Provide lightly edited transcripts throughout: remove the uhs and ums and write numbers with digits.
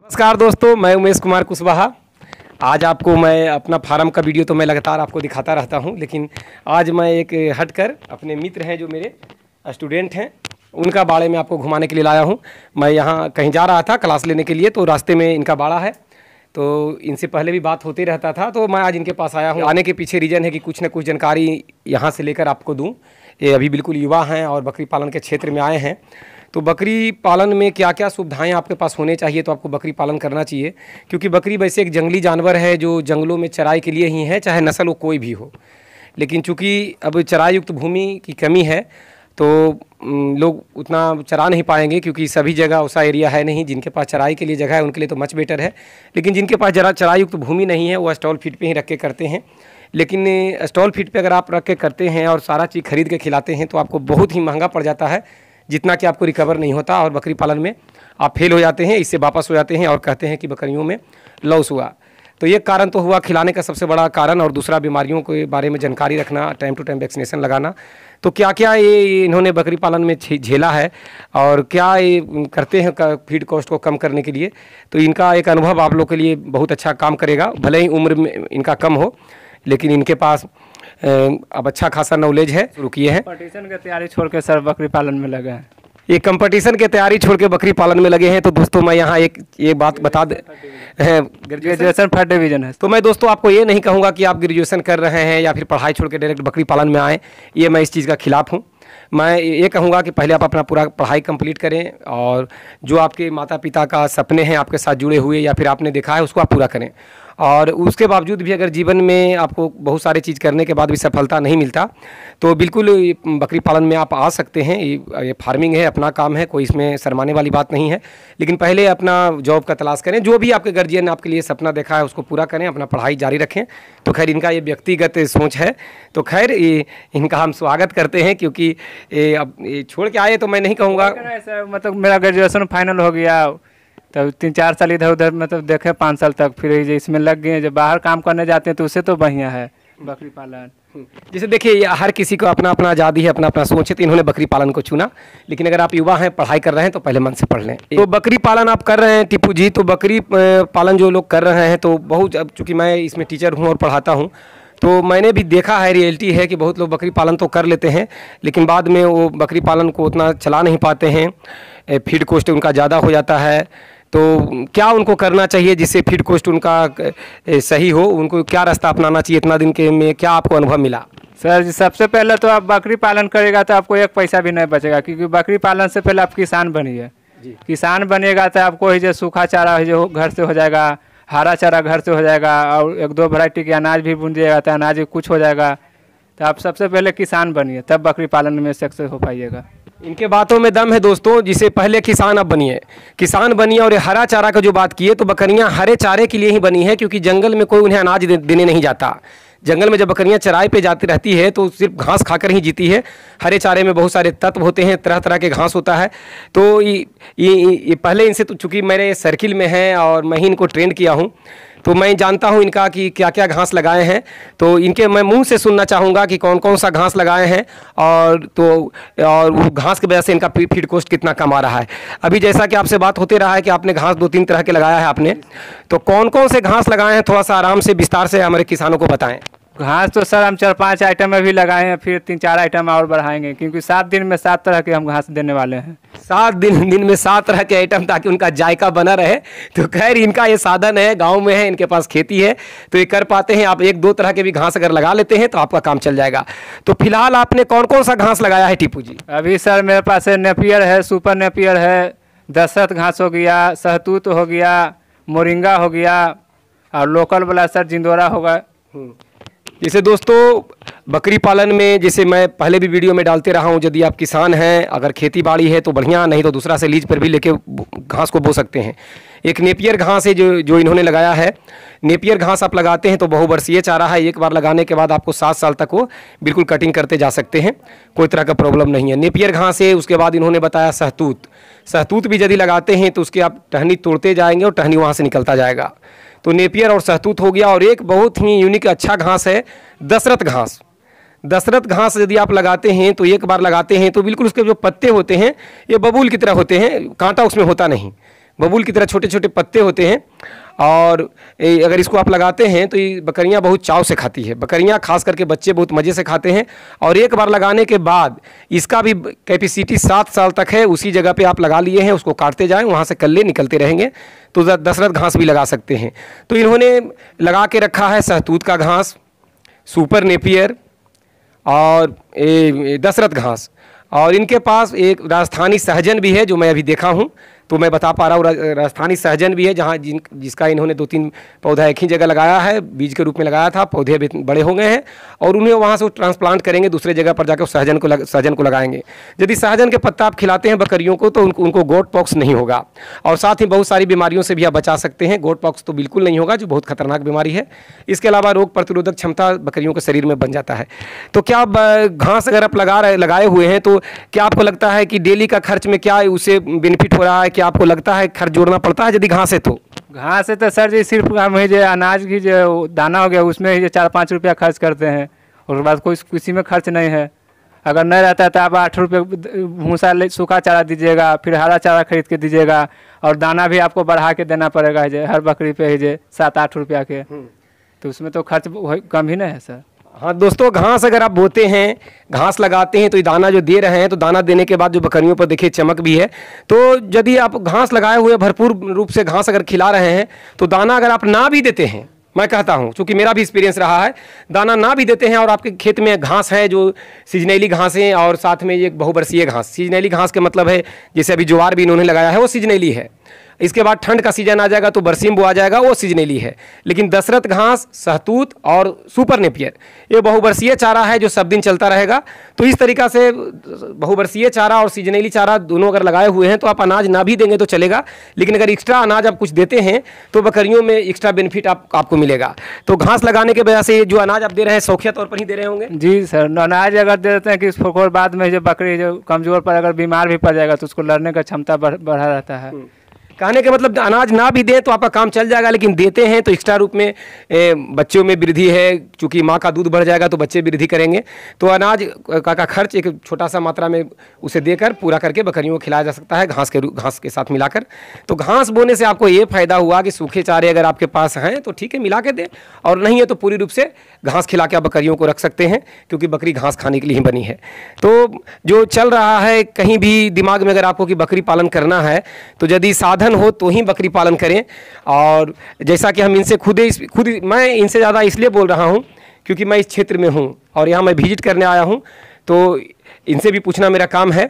नमस्कार दोस्तों, मैं उमेश कुमार कुशवाहा। आज आपको मैं अपना फार्म का वीडियो तो मैं लगातार आपको दिखाता रहता हूं, लेकिन आज मैं एक हटकर अपने मित्र हैं जो मेरे स्टूडेंट हैं उनका बाड़े में आपको घुमाने के लिए लाया हूं। मैं यहां कहीं जा रहा था क्लास लेने के लिए, तो रास्ते में इनका बाड़ा है, तो इनसे पहले भी बात होते रहता था, तो मैं आज इनके पास आया हूं। आने के पीछे रीज़न है कि कुछ न कुछ जानकारी यहाँ से लेकर आपको दूँ। ये अभी बिल्कुल युवा हैं और बकरी पालन के क्षेत्र में आए हैं, तो बकरी पालन में क्या क्या सुविधाएं आपके पास होने चाहिए, तो आपको बकरी पालन करना चाहिए। क्योंकि बकरी वैसे एक जंगली जानवर है जो जंगलों में चराई के लिए ही है, चाहे नस्ल वो कोई भी हो। लेकिन चूंकि अब चराई युक्त भूमि की कमी है, तो लोग उतना चरा नहीं पाएंगे, क्योंकि सभी जगह वैसा एरिया है नहीं। जिनके पास चराई के लिए जगह है उनके लिए तो मच बेटर है, लेकिन जिनके पास जरा चराई युक्त भूमि नहीं है वो स्टॉल फीड पे ही रख के करते हैं। लेकिन स्टॉल फीड पे अगर आप रख के करते हैं और सारा चीज़ खरीद के खिलाते हैं तो आपको बहुत ही महंगा पड़ जाता है, जितना कि आपको रिकवर नहीं होता, और बकरी पालन में आप फेल हो जाते हैं, इससे वापस हो जाते हैं और कहते हैं कि बकरियों में लॉस हुआ। तो ये कारण तो हुआ खिलाने का सबसे बड़ा कारण, और दूसरा बीमारियों के बारे में जानकारी रखना, टाइम टू टाइम वैक्सीनेशन लगाना। तो क्या क्या ये इन्होंने बकरी पालन में झेला है और क्या ये करते हैं फीड कॉस्ट को कम करने के लिए, तो इनका एक अनुभव आप लोग के लिए बहुत अच्छा काम करेगा। भले ही उम्र में इनका कम हो, लेकिन इनके पास अब अच्छा खासा नॉलेज है। शुरू किए हैं कंपटीशन की तैयारी छोड़ के सर बकरी पालन में लगे हैं। ये कंपटीशन की तैयारी छोड़ के बकरी पालन में लगे हैं। तो दोस्तों मैं यहाँ एक बात बता दे, ग्रेजुएशन फर्स्ट डिवीजन है। तो मैं दोस्तों आपको ये नहीं कहूँगा कि आप ग्रेजुएशन कर रहे हैं या फिर पढ़ाई छोड़ के डायरेक्ट बकरी पालन में आएँ, ये मैं इस चीज़ का खिलाफ हूँ। मैं ये कहूँगा कि पहले आप अपना पूरा पढ़ाई कंप्लीट करें, और जो आपके माता पिता का सपने हैं आपके साथ जुड़े हुए या फिर आपने देखा है उसको आप पूरा करें। और उसके बावजूद भी अगर जीवन में आपको बहुत सारी चीज़ करने के बाद भी सफलता नहीं मिलता, तो बिल्कुल बकरी पालन में आप आ सकते हैं। ये फार्मिंग है, अपना काम है, कोई इसमें शर्माने वाली बात नहीं है। लेकिन पहले अपना जॉब का तलाश करें, जो भी आपके गार्जियन ने आपके लिए सपना देखा है उसको पूरा करें, अपना पढ़ाई जारी रखें। तो खैर इनका ये व्यक्तिगत सोच है, तो खैर इनका हम स्वागत करते हैं, क्योंकि अब छोड़ के आए तो मैं नहीं कहूँगा। मतलब मेरा ग्रेजुएशन फाइनल हो गया, तब 3-4 साल इधर उधर मतलब देखे 5 साल तक, फिर इसमें लग गए। जब बाहर काम करने जाते हैं तो उससे तो बढ़िया है बकरी पालन। जैसे देखिए, हर किसी को अपना अपना आज़ादी है, अपना अपना सोच है, तो इन्होंने बकरी पालन को चुना। लेकिन अगर आप युवा हैं, पढ़ाई कर रहे हैं, तो पहले मन से पढ़ लें। तो बकरी पालन आप कर रहे हैं टीपू जी, तो बकरी पालन जो लोग कर रहे हैं, तो बहुत, अब चूँकि मैं इसमें टीचर हूँ और पढ़ाता हूँ, तो मैंने भी देखा है, रियलिटी है कि बहुत लोग बकरी पालन तो कर लेते हैं, लेकिन बाद में वो बकरी पालन को उतना चला नहीं पाते हैं, फीड कॉस्ट उनका ज़्यादा हो जाता है। तो क्या उनको करना चाहिए जिससे फीड कॉस्ट उनका सही हो? उनको क्या रास्ता अपनाना चाहिए? इतना दिन के में क्या आपको अनुभव मिला? सर जी, सबसे पहले तो आप बकरी पालन करेगा तो आपको एक पैसा भी नहीं बचेगा, क्योंकि बकरी पालन से पहले आप किसान बनिए। किसान बनेगा तो आपको जो सूखा चारा है जो घर से हो जाएगा, हरा चारा घर से हो जाएगा, और 1-2 वैरायटी के अनाज भी बुन जाएगा तो अनाज कुछ हो जाएगा। तो आप सबसे पहले किसान बनिए, तब बकरी पालन में सक्सेस हो पाइएगा। इनके बातों में दम है दोस्तों, जिसे पहले किसान अब बनिए, किसान बनिए। और ये हरा चारा का जो बात की है, तो बकरियां हरे चारे के लिए ही बनी है, क्योंकि जंगल में कोई उन्हें अनाज देने नहीं जाता। जंगल में जब बकरियां चराई पे जाती रहती है तो सिर्फ घास खाकर ही जीती है। हरे चारे में बहुत सारे तत्व होते हैं, तरह तरह के घास होता है। तो ये पहले इनसे, तो चूँकि मेरे सर्किल में है और मैं ही इनको ट्रेंड किया हूँ, तो मैं जानता हूँ इनका कि क्या क्या घास लगाए हैं। तो इनके मैं मुंह से सुनना चाहूँगा कि कौन कौन सा घास लगाए हैं, और वो घास की वजह से इनका फीड कॉस्ट कितना कम आ रहा है। अभी जैसा कि आपसे बात होते रहा है कि आपने घास 2-3 तरह के लगाया है आपने, तो कौन कौन से घास लगाए हैं, थोड़ा सा आराम से विस्तार से हमारे किसानों को बताएं। घास तो सर हम 4-5 आइटम में भी लगाए हैं, फिर 3-4 आइटम और बढ़ाएंगे, क्योंकि 7 दिन में 7 तरह के हम घास देने वाले हैं। 7 दिन में 7 तरह के आइटम, ताकि उनका जायका बना रहे। तो खैर इनका ये साधन है, गांव में है, इनके पास खेती है, तो ये कर पाते हैं। आप 1-2 तरह के भी घास अगर लगा लेते हैं तो आपका काम चल जाएगा। तो फिलहाल आपने कौन कौन सा घास लगाया है टीपू जी? अभी सर मेरे पास नेपियर है, सुपर नेपियर है, दशरथ घास हो गया, सहतूत हो गया, मोरिंगा हो गया, और लोकल वाला सर जिंदोरा होगा। जैसे दोस्तों बकरी पालन में, जैसे मैं पहले भी वीडियो में डालते रहा हूँ, यदि आप किसान हैं, अगर खेती बाड़ी है तो बढ़िया, नहीं तो दूसरा से लीज पर भी लेके घास को बो सकते हैं। एक नेपियर घास है जो इन्होंने लगाया है। नेपियर घास आप लगाते हैं तो बहुवर्षीय चारा है, एक बार लगाने के बाद आपको 7 साल तक वो बिल्कुल कटिंग करते जा सकते हैं, कोई तरह का प्रॉब्लम नहीं है। नेपियर घास है। उसके बाद इन्होंने बताया सहतूत भी यदि लगाते हैं तो उसकी आप टहनी तोड़ते जाएंगे और टहनी वहाँ से निकलता जाएगा। तो नेपियर और सहतूत हो गया। और एक बहुत ही यूनिक अच्छा घास है दशरथ घास। दशरथ घास यदि आप लगाते हैं तो एक बार लगाते हैं तो बिल्कुल उसके जो पत्ते होते हैं ये बबूल की तरह होते हैं, कांटा उसमें होता नहीं। बबूल की तरह छोटे छोटे पत्ते होते हैं, और अगर इसको आप लगाते हैं तो ये बकरियां बहुत चाव से खाती है। बकरियां खास करके बच्चे बहुत मज़े से खाते हैं। और एक बार लगाने के बाद इसका भी कैपेसिटी 7 साल तक है। उसी जगह पे आप लगा लिए हैं, उसको काटते जाएं, वहाँ से कल्ले निकलते रहेंगे। तो दशरथ घास भी लगा सकते हैं। तो इन्होंने लगा के रखा है सहतूत का घास, सुपर नेपियर और दशरथ घास, और इनके पास एक राजस्थानी सहजन भी है जो मैं अभी देखा हूँ, तो मैं बता पा रहा हूँ। राजस्थानी सहजन भी है जहाँ जिसका इन्होंने 2-3 पौधा एक ही जगह लगाया है, बीज के रूप में लगाया था, पौधे अभी बड़े हो गए हैं, और उन्हें वहाँ से ट्रांसप्लांट करेंगे, दूसरे जगह पर जाकर सहजन को लगाएंगे। यदि सहजन के पत्ता आप खिलाते हैं बकरियों को तो उनको गोट पॉक्स नहीं होगा, और साथ ही बहुत सारी बीमारियों से भी आप बचा सकते हैं। गोट पॉक्स तो बिल्कुल नहीं होगा, जो बहुत खतरनाक बीमारी है। इसके अलावा रोग प्रतिरोधक क्षमता बकरियों के शरीर में बन जाता है। तो क्या घास अगर आप लगाए हुए हैं तो क्या आपको लगता है कि डेली का खर्च में क्या उससे बेनिफिट हो रहा है? क्या आपको लगता है खर्च जोड़ना पड़ता है यदि घास है तो? घास है तो सर जी सिर्फ हम जो अनाज की जो दाना हो गया उसमें ही 4-5 रुपया खर्च करते हैं, और उसके बाद कोई किसी में खर्च नहीं है। अगर नहीं रहता है तो आप 8 रुपये भूसा सूखा चारा दीजिएगा, फिर हरा चारा खरीद के दीजिएगा, और दाना भी आपको बढ़ा के देना पड़ेगा जो हर बकरी पे जो 7-8 रुपया के, तो उसमें तो खर्च कम ही नहीं है सर। हाँ दोस्तों, घास अगर आप बोते हैं, घास लगाते हैं, तो ये दाना जो दे रहे हैं, तो दाना देने के बाद जो बकरियों पर देखिए चमक भी है। तो यदि आप घास लगाए हुए भरपूर रूप से घास अगर खिला रहे हैं, तो दाना अगर आप ना भी देते हैं, मैं कहता हूं, चूंकि मेरा भी एक्सपीरियंस रहा है, दाना ना भी देते हैं और आपके खेत में घास है जो सीजनेली घासें, और साथ में ये बहुवर्षीय घास, सीजनेली घास का मतलब है जैसे अभी ज्वार भी इन्होंने लगाया है वो सीजनेली है। इसके बाद ठंड का सीजन आ जाएगा तो बरसीम बो आ जाएगा, वो सीजनेली है। लेकिन दशरथ घास, सहतूत और सुपर नेपियर ये बहुवर्षीय चारा है जो सब दिन चलता रहेगा। तो इस तरीक़ा से बहुवर्षीय चारा और सीजनेली चारा दोनों अगर लगाए हुए हैं तो आप अनाज ना भी देंगे तो चलेगा, लेकिन अगर एक्स्ट्रा अनाज आप कुछ देते हैं तो बकरियों में एक्स्ट्रा बेनिफिट आपको मिलेगा। तो घास लगाने के वजह से जो अनाज आप दे रहे हैं शौकिया तौर पर ही दे रहे होंगे? जी सर, अनाज अगर दे देते हैं कि इसको बाद में जो बकरी जो कमज़ोर पर अगर बीमार भी पड़ जाएगा तो उसको लड़ने का क्षमता बढ़ा रहता है। कहने का मतलब अनाज ना भी दें तो आपका काम चल जाएगा, लेकिन देते हैं तो एक्स्ट्रा रूप में बच्चों में वृद्धि है, क्योंकि माँ का दूध बढ़ जाएगा तो बच्चे वृद्धि करेंगे। तो अनाज का खर्च एक छोटा सा मात्रा में उसे देकर पूरा करके बकरियों को खिलाया जा सकता है घास के साथ मिलाकर। तो घास बोने से आपको ये फायदा हुआ कि सूखे चारे अगर आपके पास हैं तो ठीक है मिला के दें, और नहीं है तो पूरी रूप से घास खिला के आप बकरियों को रख सकते हैं, क्योंकि बकरी घास खाने के लिए ही बनी है। तो जो चल रहा है कहीं भी दिमाग में अगर आपको कि बकरी पालन करना है तो यदि साधन हो तो ही बकरी पालन करें। और जैसा कि हम इनसे खुद मैं इनसे ज़्यादा इसलिए बोल रहा हूं क्योंकि मैं इस क्षेत्र में हूं और यहाँ मैं विजिट करने आया हूं, तो इनसे भी पूछना मेरा काम है।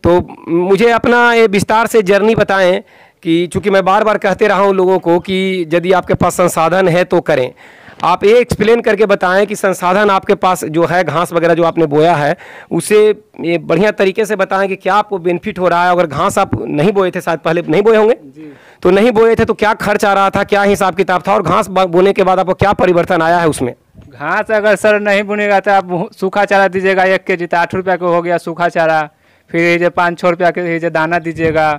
तो मुझे अपना ये विस्तार से जर्नी बताएं कि चूँकि मैं बार बार कहते रहा हूँ लोगों को कि यदि आपके पास संसाधन है तो करें। आप ये एक्सप्लेन करके बताएं कि संसाधन आपके पास जो है, घास वगैरह जो आपने बोया है, उसे ये बढ़िया तरीके से बताएं कि क्या आपको बेनिफिट हो रहा है। अगर घास आप नहीं बोए थे, शायद पहले नहीं बोए होंगे, तो नहीं बोए थे तो क्या खर्च आ रहा था, क्या हिसाब किताब था, और घास बोने के बाद आपको क्या परिवर्तन आया है उसमें? घास अगर सर नहीं बुनेगा तो आप सूखा चारा दीजिएगा 1 केजी, तो 8 रुपया का हो गया सूखा चारा। फिर ये 5-6 रुपया के ये दाना दीजिएगा,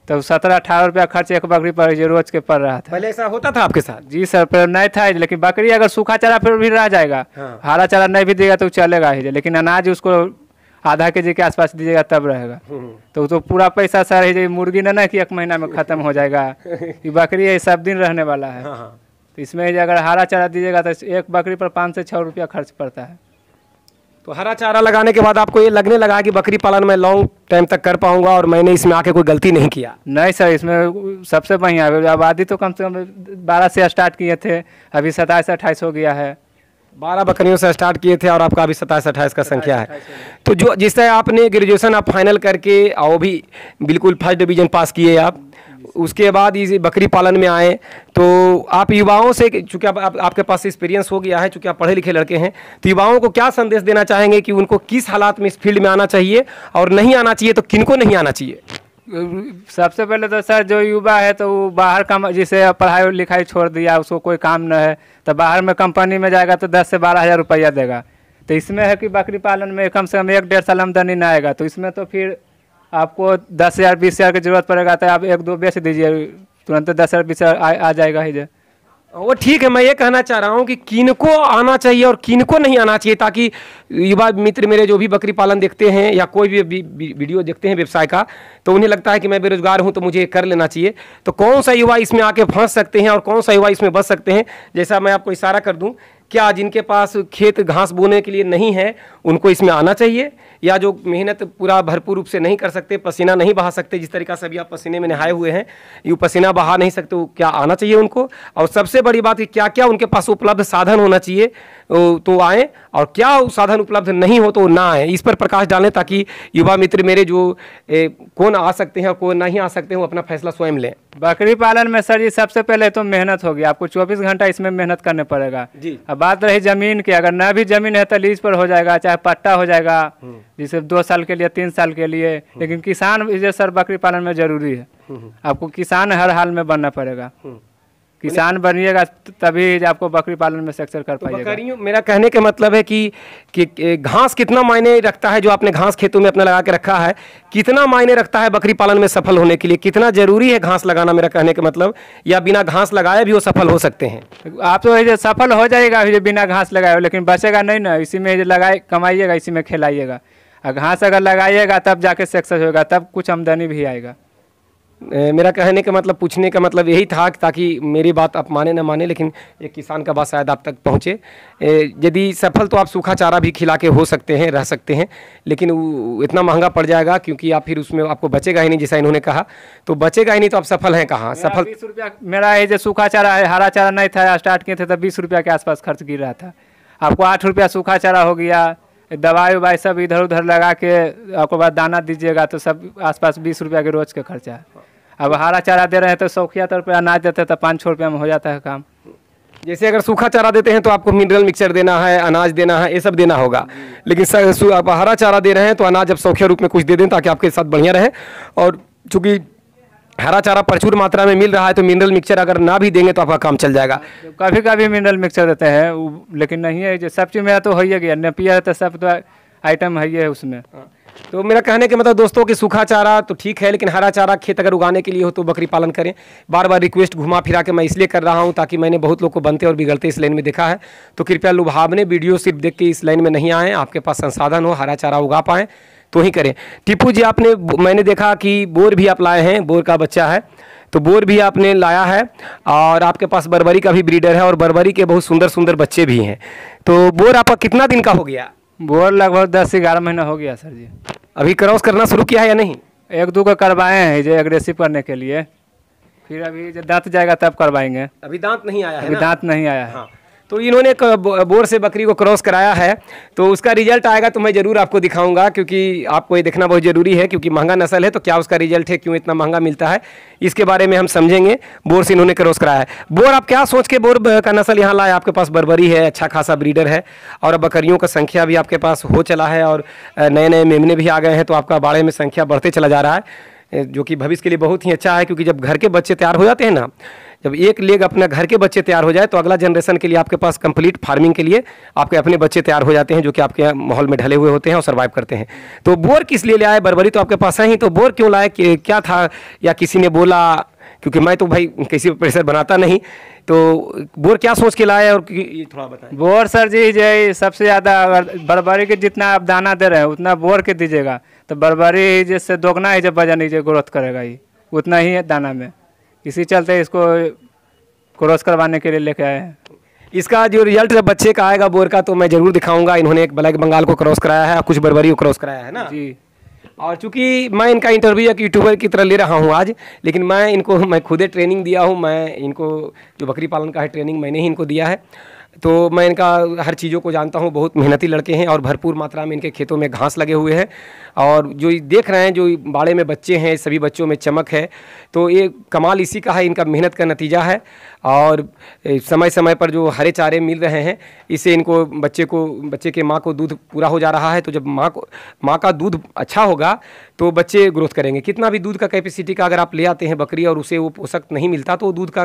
तो 17-18 रुपया खर्च एक बकरी पर जो रोज के पड़ रहा था। पहले ऐसा होता था आपके साथ? जी सर, पर नहीं था, लेकिन बकरी अगर सूखा चारा फिर भी रह जाएगा। हाँ। हरा चारा नहीं भी देगा तो चलेगा ही, लेकिन अनाज उसको आधा केजी के आसपास दीजिएगा तब रहेगा। तो पूरा पैसा सर है मुर्गी ना कि 1 महीना में ख़त्म हो जाएगा। ये बकरी है सब दिन रहने वाला है। तो इसमें अगर हरा चारा दीजिएगा तो एक बकरी पर 5 से 6 रुपया खर्च पड़ता है। तो हरा चारा लगाने के बाद आपको ये लगने लगा कि बकरी पालन में लॉन्ग टाइम तक कर पाऊंगा और मैंने इसमें आके कोई गलती नहीं किया? नहीं सर, इसमें सबसे बढ़िया आबादी तो कम से कम 12 से स्टार्ट किए थे, अभी 27-28 हो गया है। 12 बकरियों से स्टार्ट किए थे और आपका अभी 27-28 का संख्या है। तो जो जिस तरह आपने ग्रेजुएशन आप फाइनल करके और भी बिल्कुल फर्स्ट डिवीजन पास किए आप, उसके बाद इस बकरी पालन में आए, तो आप युवाओं से, चूँकि आपके पास एक्सपीरियंस हो गया है, चूँकि आप पढ़े लिखे लड़के हैं, तो युवाओं को क्या संदेश देना चाहेंगे कि उनको किस हालात में इस फील्ड में आना चाहिए और नहीं आना चाहिए, तो किनको नहीं आना चाहिए? सबसे पहले तो सर जो युवा है तो वो बाहर का, जिसे पढ़ाई लिखाई छोड़ दिया, उसको कोई काम न है, तो बाहर में कंपनी में जाएगा तो 10 से 12 हज़ार रुपया देगा। तो इसमें है कि बकरी पालन में कम से कम 1-1.5 साल आमदनी न आएगा, तो इसमें तो फिर आपको 10,000-20,000 की जरूरत पड़ेगा, तो आप 1-2 बेच दीजिए, तुरंत 10,000-20,000 आ जाएगा ही। वो ठीक है, मैं ये कहना चाह रहा हूँ कि किनको आना चाहिए और किनको नहीं आना चाहिए, ताकि युवा मित्र मेरे जो भी बकरी पालन देखते हैं या कोई भी वीडियो देखते हैं व्यवसाय का, तो उन्हें लगता है कि मैं बेरोजगार हूँ तो मुझे कर लेना चाहिए। तो कौन सा युवा इसमें आके फंस सकते हैं और कौन सा युवा इसमें बच सकते हैं? जैसा मैं आपको इशारा कर दूँ, क्या जिनके पास खेत घास बोने के लिए नहीं है उनको इसमें आना चाहिए, या जो मेहनत पूरा भरपूर रूप से नहीं कर सकते, पसीना नहीं बहा सकते, जिस तरीका से अभी आप पसीने में नहाए हुए हैं, यूँ पसीना बहा नहीं सकते, वो क्या आना चाहिए उनको? और सबसे बड़ी बात कि क्या क्या उनके पास उपलब्ध साधन होना चाहिए तो आएँ, और क्या साधन उपलब्ध नहीं हो तो ना आएँ। इस पर प्रकाश डालें ताकि युवा मित्र मेरे जो कौन आ सकते हैं और कौन नहीं आ सकते हैं वो अपना फैसला स्वयं लें। बकरी पालन में सर जी सबसे पहले तो मेहनत होगी, आपको 24 घंटा इसमें मेहनत करने पड़ेगा जी। अब बात रही जमीन की, अगर ना भी जमीन है तो लीज पर हो जाएगा, चाहे पट्टा हो जाएगा, जैसे 2 साल के लिए 3 साल के लिए। लेकिन किसान ये सर बकरी पालन में जरूरी है, आपको किसान हर हाल में बनना पड़ेगा। किसान बनिएगा तभी आपको बकरी पालन में सक्सेस कर पाइएगा। बकरियों, मेरा कहने का मतलब है कि घास कितना मायने रखता है, जो आपने घास खेतों में अपना लगा के रखा है, कितना मायने रखता है बकरी पालन में सफल होने के लिए? कितना जरूरी है घास लगाना, मेरा कहने का मतलब, या बिना घास लगाए भी वो सफल हो सकते हैं? आप तो ये सफल हो जाएगा ये बिना घास लगाए, लेकिन बचेगा नहीं ना, इसी में लगाए कमाइएगा, इसी में खिलाइएगा। और घास अगर लगाइएगा तब जाके सक्सेस होगा, तब कुछ आमदनी भी आएगा। मेरा कहने का मतलब, पूछने का मतलब यही था ताकि मेरी बात आप माने ना माने, लेकिन एक किसान का बात शायद आप तक पहुँचे। यदि सफल तो आप सूखा चारा भी खिला के हो सकते हैं, रह सकते हैं, लेकिन वो इतना महंगा पड़ जाएगा क्योंकि आप फिर उसमें आपको बचेगा ही नहीं, जैसा इन्होंने कहा, तो बचेगा ही नहीं, तो आप सफल हैं कहाँ? सफल 20 रुपया मेरा ये जो सूखा चारा है, हरा चारा नहीं था, स्टार्ट किए थे तो 20 रुपया के आसपास खर्च गिर रहा था। आपको 8 रुपया सूखा चारा हो गया, दवाई उवाई सब इधर उधर लगा के आपको बाद दाना दीजिएगा तो सब आसपास 20 रुपया के रोज का खर्चा है। अब हरा चारा दे रहे हैं तो शौकिया तौर पर अनाज देते हैं तो 5-6 रुपया में हो जाता है काम। जैसे अगर सूखा चारा देते हैं तो आपको मिनरल मिक्सचर देना है, अनाज देना है, ये सब देना होगा, लेकिन आप हरा चारा दे रहे हैं तो अनाज अब शौकिया रूप में कुछ दे दें ताकि आपके साथ बढ़िया रहे। और चूँकि हरा चारा प्रचुर मात्रा में मिल रहा है तो मिनरल मिक्सचर अगर ना भी देंगे तो आपका काम चल जाएगा। कभी कभी मिनरल मिक्सचर देते हैं, लेकिन नहीं है जो सब चीज़ मेरा तो हो ही गया, नेपियर तो सब तो आइटम है ही है उसमें। तो मेरा कहने का मतलब दोस्तों कि सूखा चारा तो ठीक है, लेकिन हरा चारा खेत अगर उगाने के लिए हो तो बकरी पालन करें। बार बार रिक्वेस्ट घुमा फिरा के मैं इसलिए कर रहा हूं ताकि मैंने बहुत लोग को बनते और बिगड़ते इस लाइन में देखा है, तो कृपया लुभावने वीडियो सिर्फ देख के इस लाइन में नहीं आएँ। आपके पास संसाधन हो, हरा चारा उगा पाएँ तो ही करें। टीपू जी, मैंने देखा कि बोर भी आप लाए हैं, बोर का बच्चा है, तो बोर भी आपने लाया है, और आपके पास बर्बरी का भी ब्रीडर है, और बर्बरी के बहुत सुंदर सुंदर बच्चे भी हैं। तो बोर आपका कितना दिन का हो गया? बोर लगभग 10 से 11 महीना हो गया सर जी। अभी क्रॉस करना शुरू किया है या नहीं? 1-2 को करवाए हैं जो एग्रेसिव करने के लिए, फिर अभी जब दांत जाएगा तब करवाएंगे। अभी दांत नहीं आया है अभी ना? दांत नहीं आया है। हाँ, तो इन्होंने बोर से बकरी को क्रॉस कराया है, तो उसका रिजल्ट आएगा तो मैं ज़रूर आपको दिखाऊंगा, क्योंकि आपको ये देखना बहुत ज़रूरी है, क्योंकि महंगा नस्ल है तो क्या उसका रिजल्ट है, क्यों इतना महंगा मिलता है, इसके बारे में हम समझेंगे। बोर से इन्होंने क्रॉस कराया है। बोर आप क्या सोच के बोर का नस्ल यहाँ लाए? आपके पास बर्बरी है, अच्छा खासा ब्रीडर है, और अब बकरियों का संख्या भी आपके पास हो चला है, और नए नए मेमने भी आ गए हैं, तो आपका बाड़े में संख्या बढ़ते चला जा रहा है, जो कि भविष्य के लिए बहुत ही अच्छा है। क्योंकि जब घर के बच्चे तैयार हो जाते हैं ना, जब एक लेग अपना घर के बच्चे तैयार हो जाए तो अगला जनरेशन के लिए आपके पास कंप्लीट फार्मिंग के लिए आपके अपने बच्चे तैयार हो जाते हैं, जो कि आपके माहौल में ढले हुए होते हैं और सर्वाइव करते हैं। तो बोर किस लिए ले आए? बर्बरी तो आपके पास है ही, तो बोर क्यों लाए? क्या था, या किसी ने बोला? क्योंकि मैं तो भाई किसी पर प्रेशर बनाता नहीं, तो बोर क्या सोच के लाए, और ये थोड़ा बताएं। बोर सर जी जो सबसे ज़्यादा बर्बरी के जितना आप दाना दे रहे हैं उतना बोर के दीजिएगा, तो बर्बरी जैसे दोगुना ही जब वजन नीचे ग्रोथ करेगा, ही उतना ही है दाना में। इसी चलते इसको क्रॉस करवाने के लिए लेके आए हैं। इसका जो रिजल्ट जब बच्चे का आएगा बोर का तो मैं ज़रूर दिखाऊंगा। इन्होंने एक ब्लैक बंगाल को क्रॉस कराया है और कुछ बर्बरी को क्रॉस कराया है ना जी। और चूंकि मैं इनका इंटरव्यू एक यूट्यूबर की तरह ले रहा हूँ आज, लेकिन मैं खुदे ट्रेनिंग दिया हूँ। मैं इनको जो बकरी पालन का है ट्रेनिंग मैंने ही इनको दिया है, तो मैं इनका हर चीज़ों को जानता हूँ। बहुत मेहनती लड़के हैं और भरपूर मात्रा में इनके खेतों में घास लगे हुए हैं, और जो देख रहे हैं जो बाड़े में बच्चे हैं सभी बच्चों में चमक है, तो ये कमाल इसी का है, इनका मेहनत का नतीजा है। और समय समय पर जो हरे चारे मिल रहे हैं इससे इनको बच्चे के माँ को दूध पूरा हो जा रहा है। तो जब माँ का दूध अच्छा होगा तो बच्चे ग्रोथ करेंगे। कितना भी दूध का कैपेसिटी का अगर आप ले आते हैं बकरी और उसे वो पोषक नहीं मिलता तो दूध का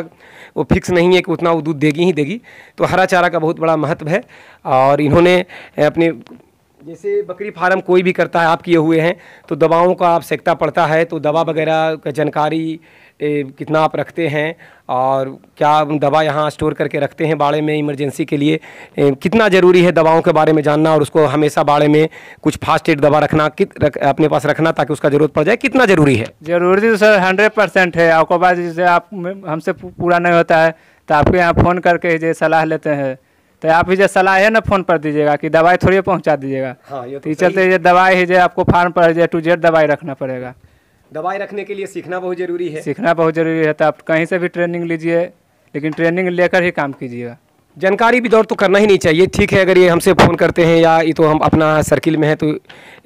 वो फिक्स नहीं है कि उतना वो दूध देगी ही देगी। तो हरा चारा का बहुत बड़ा महत्व है। और इन्होंने अपने जैसे बकरी फार्म कोई भी करता है, आप किए हुए हैं, तो दवाओं का आवश्यकता पड़ता है, तो दवा वगैरह का जानकारी कितना आप रखते हैं और क्या दवा यहाँ स्टोर करके रखते हैं बाड़े में इमरजेंसी के लिए, कितना ज़रूरी है दवाओं के बारे में जानना और उसको हमेशा बाड़े में कुछ फास्ट एड दवा रखना अपने पास रखना ताकि उसका ज़रूरत पड़ जाए, कितना ज़रूरी है? जरूरी तो सर 100% है। आपके पास जैसे आप हमसे पूरा नहीं होता है तो आपके यहाँ फ़ोन करके जो सलाह लेते हैं तो आप ही जो सलाह है ना फ़ोन पर दीजिएगा कि दवाई थोड़ी पहुँचा दीजिएगा। हाँ, ये तो ये चलते ये दवाई है जो आपको फार्म पर जो A to Z दवाई रखना पड़ेगा। दवाई रखने के लिए सीखना बहुत ज़रूरी है। सीखना बहुत ज़रूरी है। तो आप कहीं से भी ट्रेनिंग लीजिए, लेकिन ट्रेनिंग लेकर ही काम कीजिएगा। जानकारी भी दौड़ तो करना ही नहीं चाहिए। ठीक है, अगर ये हमसे फ़ोन करते हैं या ये तो हम अपना सर्किल में है तो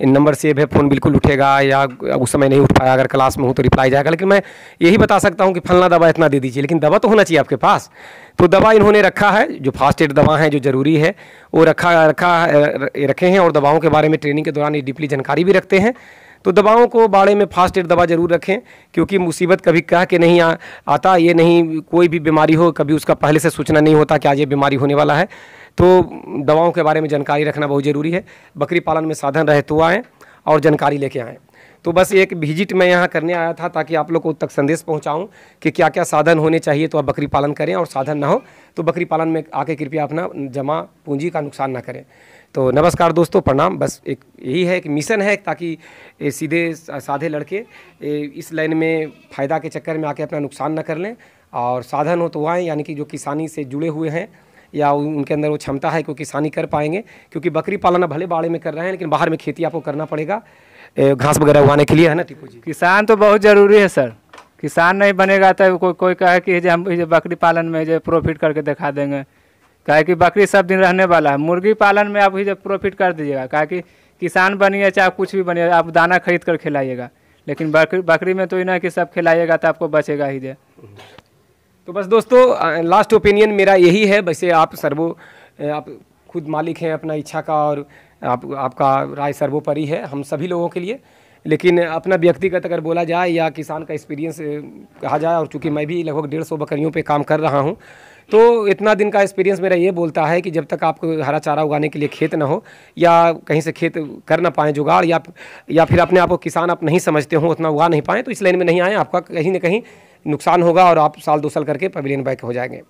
नंबर सेव है, फ़ोन बिल्कुल उठेगा, या उस समय नहीं उठ पाया अगर क्लास में हो तो रिप्लाई जाएगा। लेकिन मैं यही बता सकता हूँ कि फलना दवा इतना दे दीजिए, लेकिन दवा तो होना चाहिए आपके पास। तो दवा इन्होंने रखा है, जो फास्ट एड दवा है जो ज़रूरी है वो रखे हैं और दवाओं के बारे में ट्रेनिंग के दौरान ये डीपली जानकारी भी रखते हैं। तो दवाओं को बाड़े में फास्ट एड दवा ज़रूर रखें, क्योंकि मुसीबत कभी कह के नहीं आता। ये नहीं, कोई भी बीमारी हो कभी उसका पहले से सूचना नहीं होता कि आज ये बीमारी होने वाला है। तो दवाओं के बारे में जानकारी रखना बहुत ज़रूरी है। बकरी पालन में साधन रहे तो आएँ और जानकारी लेके आएँ। तो बस एक विजिट मैं यहाँ करने आया था ताकि आप लोग को तक संदेश पहुँचाऊँ कि क्या क्या साधन होने चाहिए तो आप बकरी पालन करें, और साधन ना हो तो बकरी पालन में आके कृपया अपना जमा पूंजी का नुकसान ना करें। तो नमस्कार दोस्तों, प्रणाम। बस एक यही है कि मिशन है ताकि सीधे साधे लड़के इस लाइन में फ़ायदा के चक्कर में आके अपना नुकसान ना कर लें, और साधन हो तो आएँ, यानी कि जो किसानी से जुड़े हुए हैं या उनके अंदर वो क्षमता है कि किसानी कर पाएंगे। क्योंकि बकरी पालन भले बाड़े में कर रहे हैं, लेकिन बाहर में खेती आपको करना पड़ेगा घास वगैरह उगाने के लिए, है ना टीपू जी? किसान तो बहुत ज़रूरी है सर। किसान नहीं बनेगा तो कोई कहे कि जो हम बकरी पालन में जो प्रॉफिट करके दिखा देंगे, कहे कि बकरी सब दिन रहने वाला है। मुर्गी पालन में आप ही जब प्रॉफिट कर दीजिएगा, कहे कि किसान बनिए चाहे कुछ भी बनिए, आप दाना खरीद कर खिलाइएगा, लेकिन बकरी में तो इतना कि सब खिलाइएगा तो आपको बचेगा ही जे। तो बस दोस्तों, लास्ट ओपिनियन मेरा यही है। वैसे आप खुद मालिक हैं अपना इच्छा का, और आपका राय सर्वोपरि है हम सभी लोगों के लिए। लेकिन अपना व्यक्तिगत अगर बोला जाए या किसान का एक्सपीरियंस कहा जाए, और चूँकि मैं भी लगभग 150 बकरियों पे काम कर रहा हूँ, तो इतना दिन का एक्सपीरियंस मेरा ये बोलता है कि जब तक आपको हरा चारा उगाने के लिए खेत ना हो, या कहीं से खेत कर ना पाएँ जुगाड़, या फिर अपने आप को किसान आप नहीं समझते हो, उतना उगा नहीं पाएँ, तो इस लाइन में नहीं आएँ। आपका कहीं ना कहीं नुकसान होगा और आप साल 2 साल करके पवेलियन बैक हो जाएंगे।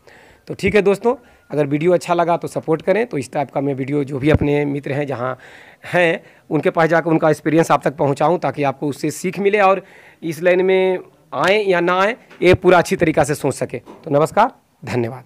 तो ठीक है दोस्तों, अगर वीडियो अच्छा लगा तो सपोर्ट करें। तो इस टाइप का मैं वीडियो जो भी अपने मित्र हैं जहाँ हैं उनके पास जाकर उनका एक्सपीरियंस आप तक पहुँचाऊँ, ताकि आपको उससे सीख मिले और इस लाइन में आएँ या ना आएँ ये पूरा अच्छी तरीक़ा से सोच सके। तो नमस्कार, धन्यवाद।